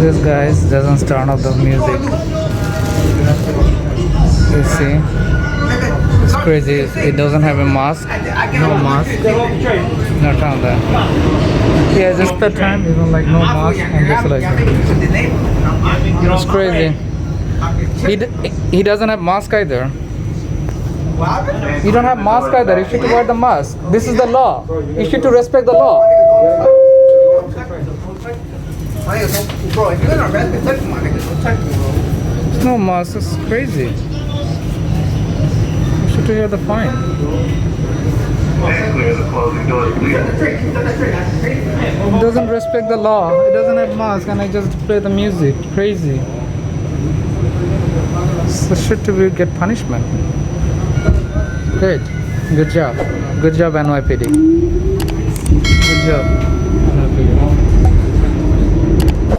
This guy doesn't turn off the music. You see, it's crazy. It doesn't have a mask. No mask. No turn on that. Yeah, just the time even like no mask and just like it's crazy. He doesn't have mask either. You don't have mask either. You should wear the mask. This is the law. You should to respect the law. Bro, if you're gonna arrest me, touch my nigga. Don't touch me, bro. There's no mask. It's crazy. You should hear the fine. Clear the closing doors, please. It doesn't respect the law. It doesn't have mask, and I just play the music. Crazy. So should to be get punishment. Great. Good job. Good job, NYPD. Good job.